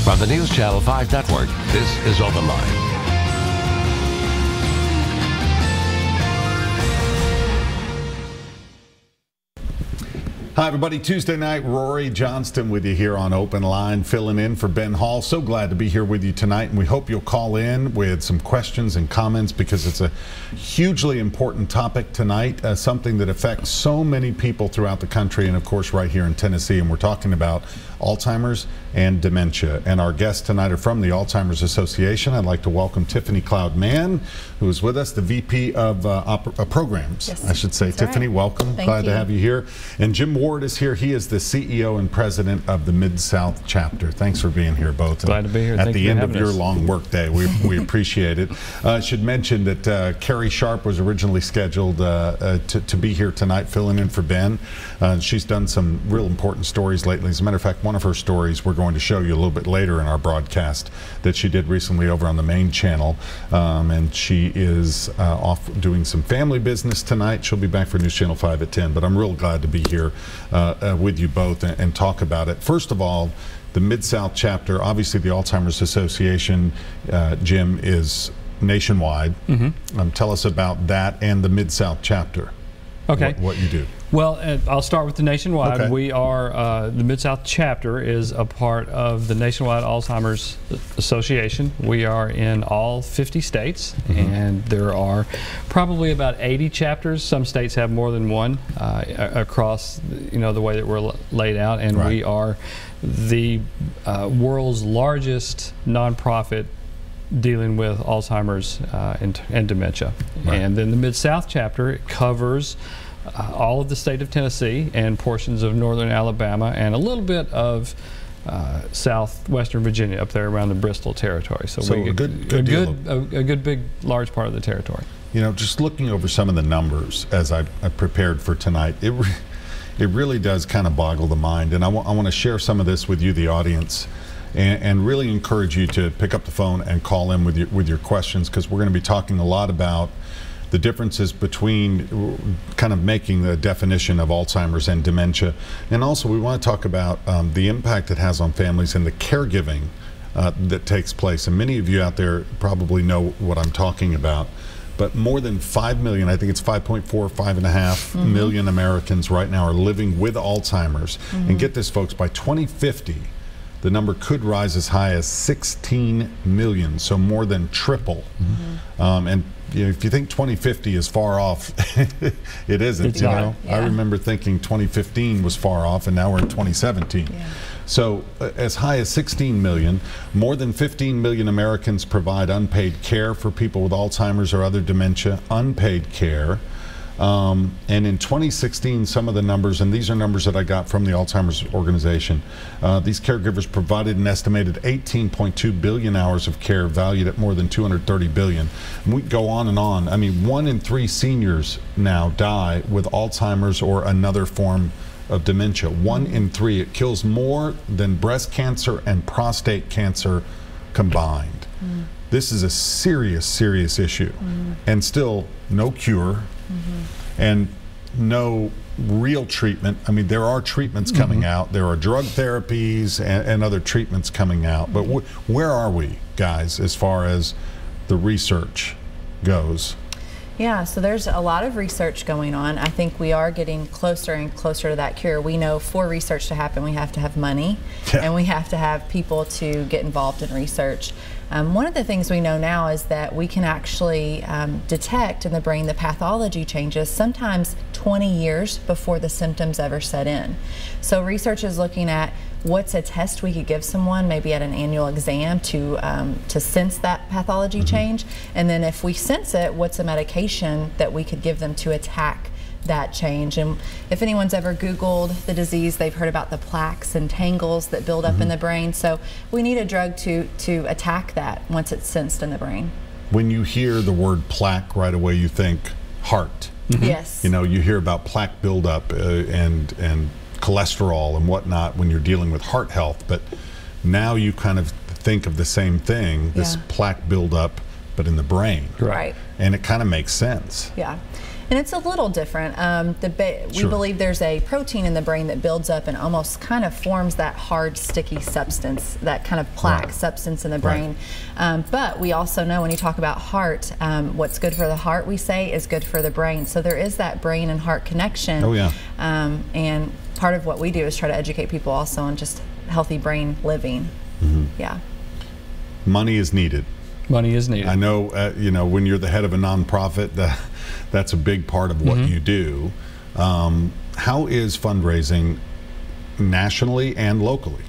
From the News Channel 5 Network, this is OpenLine. Hi, everybody. Tuesday night, Rhori Johnston with you here on OpenLine, filling in for Ben Hall. So glad to be here with you tonight, and we hope you'll call in with some questions and comments because it's a hugely important topic tonight, something that affects so many people throughout the country and, of course, right here in Tennessee. And we're talking about Alzheimer's and dementia. And our guests tonight are from the Alzheimer's Association. I'd like to welcome Tiffany Cloud-Mann, who is with us, the VP of Programs, yes, I should say. Tiffany, right. welcome. Thank Glad you. to have you here. And Jim Ward is here. He is the CEO and president of the MidSouth Chapter. Thanks for being here, both. Glad to be here. At Thank the you end for of having your us. long work day. We appreciate it. I should mention that Carrie Sharp was originally scheduled to be here tonight, filling in for Ben. She's done some real important stories lately. As a matter of fact, one of her stories we're going to show you a little bit later in our broadcast that she did recently over on the main channel. And she is off doing some family business tonight. She'll be back for News Channel 5 at 10. But I'm real glad to be here with you both and talk about it. First of all, the MidSouth Chapter, obviously the Alzheimer's Association, Jim, is nationwide. Tell us about that and the MidSouth Chapter. Okay. What you do. Well, I'll start with the nationwide. Okay. We are, the MidSouth Chapter is a part of the Nationwide Alzheimer's Association. We are in all 50 states, and there are probably about 80 chapters. Some states have more than one across, the way that we're laid out, and Right. we are the world's largest nonprofit dealing with Alzheimer's and dementia. Right. And then the MidSouth Chapter covers all of the state of Tennessee and portions of northern Alabama and a little bit of southwestern Virginia up there around the Bristol territory. So we a good big, large part of the territory. Just looking over some of the numbers as I prepared for tonight, it really does kind of boggle the mind. And I want to share some of this with you, the audience, and really encourage you to pick up the phone and call in with your questions, because we're going to be talking a lot about the differences between kind of making the definition of Alzheimer's and dementia. And also we want to talk about the impact it has on families and the caregiving that takes place. And many of you out there probably know what I'm talking about. But more than 5 million, I think it's 5.4, 5.5 million Americans right now are living with Alzheimer's. And get this, folks, by 2050, the number could rise as high as 16 million, so more than triple. And if you think 2050 is far off, it isn't. It's not. I remember thinking 2015 was far off, and now we're in 2017. Yeah. So as high as 16 million, more than 15 million Americans provide unpaid care for people with Alzheimer's or other dementia, unpaid care. And in 2016, some of the numbers, and these are numbers that I got from the Alzheimer's organization, these caregivers provided an estimated 18.2 billion hours of care valued at more than 230 billion. And we go on and on. I mean, 1 in 3 seniors now die with Alzheimer's or another form of dementia. 1 in 3. It kills more than breast cancer and prostate cancer combined. This is a serious, serious issue. And still no cure. And no real treatment. I mean, there are treatments coming out. There are drug therapies and other treatments coming out. But where are we, guys, as far as the research goes? Yeah, so there's a lot of research going on. I think we are getting closer and closer to that cure. We know for research to happen, we have to have money, and we have to have people to get involved in research. One of the things we know now is that we can actually detect in the brain the pathology changes sometimes 20 years before the symptoms ever set in. So research is looking at what's a test we could give someone maybe at an annual exam to sense that pathology change, and then if we sense it, what's a medication that we could give them to attack that change. And if anyone's ever Googled the disease, they've heard about the plaques and tangles that build up in the brain. So we need a drug to attack that once it's sensed in the brain. When you hear the word plaque, right away you think heart. Yes. You hear about plaque buildup and cholesterol and whatnot when you're dealing with heart health, but now you kind of think of the same thing, this plaque buildup, but in the brain. Right. And it kind of makes sense. Yeah. And it's a little different. We believe there's a protein in the brain that builds up and almost kind of forms that hard, sticky substance, that kind of plaque substance in the brain. But we also know when you talk about heart, what's good for the heart, we say, is good for the brain. So there is that brain and heart connection. Oh, yeah. And part of what we do is try to educate people also on just healthy brain living. Yeah. Money is needed. Money is needed. I know, you know, when you're the head of a nonprofit, that's a big part of what you do. How is fundraising nationally and locally?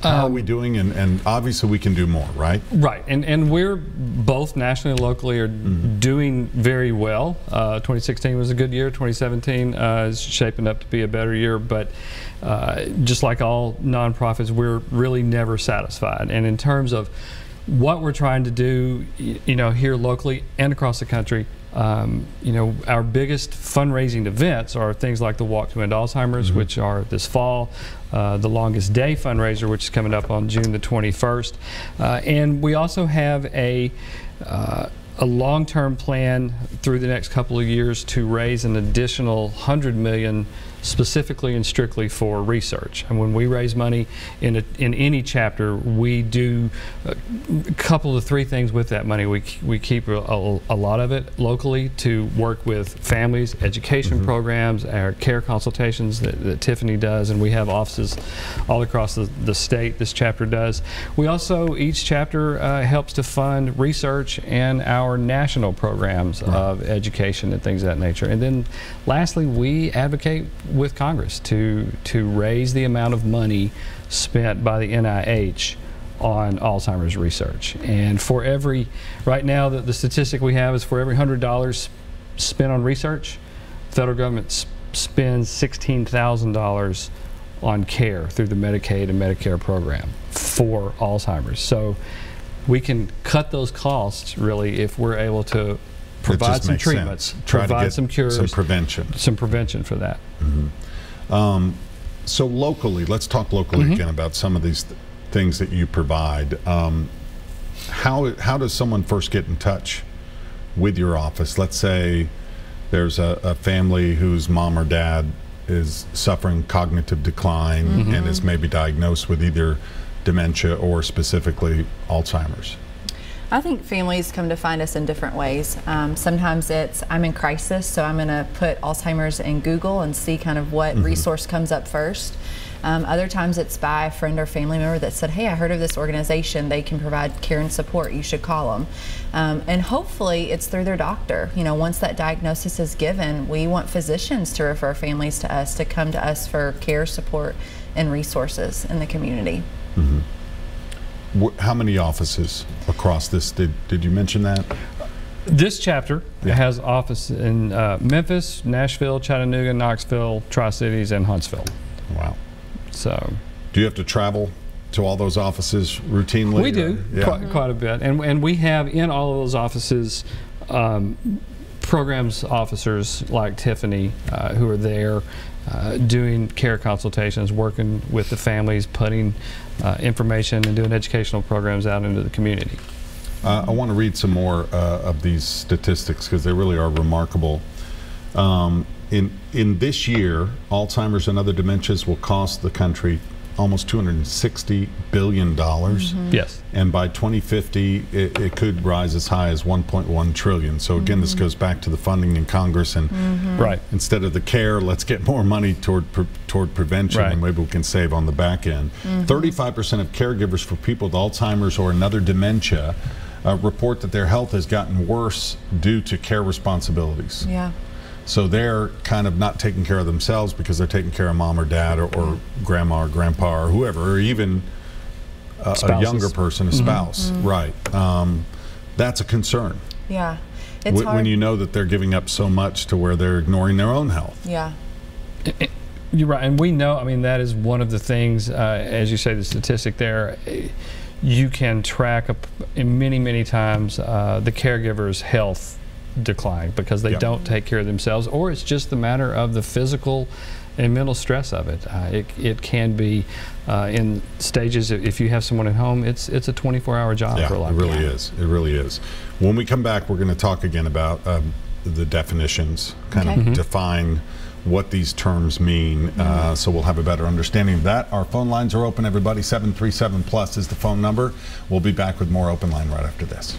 How are we doing? And obviously we can do more, right? Right, and we're both nationally and locally are doing very well. 2016 was a good year. 2017 is shaping up to be a better year, but just like all nonprofits, we're really never satisfied. And in terms of what we're trying to do, you know, here locally and across the country, you know, our biggest fundraising events are things like the Walk to End Alzheimer's, which are this fall, the Longest Day fundraiser, which is coming up on June the 21st, and we also have a long-term plan through the next couple of years to raise an additional $100 million specifically and strictly for research. And when we raise money in any chapter, we do a couple of three things with that money. We keep a lot of it locally to work with families, education programs, our care consultations that Tiffany does, and we have offices all across the state this chapter does. We also, each chapter helps to fund research and our national programs of education and things of that nature. And then lastly, we advocate with Congress to raise the amount of money spent by the NIH on Alzheimer's research. And for every, right now the statistic we have is for every $100 spent on research, the federal government spends $16,000 on care through the Medicaid and Medicare program for Alzheimer's. So we can cut those costs really if we're able to provide some treatments, provide some cures, some prevention for that. So locally, let's talk locally again about some of these things that you provide. How does someone first get in touch with your office? Let's say there's a family whose mom or dad is suffering cognitive decline and is maybe diagnosed with either dementia or specifically Alzheimer's. I think families come to find us in different ways. Sometimes it's, I'm in crisis, so I'm going to put Alzheimer's in Google and see kind of what resource comes up first. Other times it's by a friend or family member that said, hey, I heard of this organization, they can provide care and support, you should call them. And hopefully it's through their doctor. You know, once that diagnosis is given, we want physicians to refer families to us, to come to us for care, support, and resources in the community. How many offices across this? Did you mention that? This chapter has office in Memphis, Nashville, Chattanooga, Knoxville, Tri-Cities, and Huntsville. Wow. So, do you have to travel to all those offices routinely? We do, quite a bit. And we have in all of those offices programs officers like Tiffany who are there doing care consultations, working with the families, putting information and doing educational programs out into the community. I want to read some more of these statistics because they really are remarkable. In this year, Alzheimer's and other dementias will cost the country almost $260 billion. Yes. And by 2050, it could rise as high as $1.1 trillion. So again, this goes back to the funding in Congress, and instead of the care, let's get more money toward prevention, and maybe we can save on the back end. 35% of caregivers for people with Alzheimer's or another dementia report that their health has gotten worse due to care responsibilities. Yeah. So they're kind of not taking care of themselves because they're taking care of mom or dad or grandma or grandpa or whoever, or even a younger person, a spouse. Right. That's a concern. Yeah. It's hard when you know that they're giving up so much to where they're ignoring their own health. Yeah. You're right. And we know, I mean, that is one of the things, as you say, the statistic there, you can track many times the caregiver's health decline because they don't take care of themselves, or it's just the matter of the physical and mental stress of it. It can be in stages. If you have someone at home, it's a 24-hour job for a lot of people. It really is. It really is. When we come back, we're going to talk again about the definitions, kind Okay. of define what these terms mean, so we'll have a better understanding of that. Our phone lines are open, everybody. 737+ is the phone number. We'll be back with more Open Line right after this.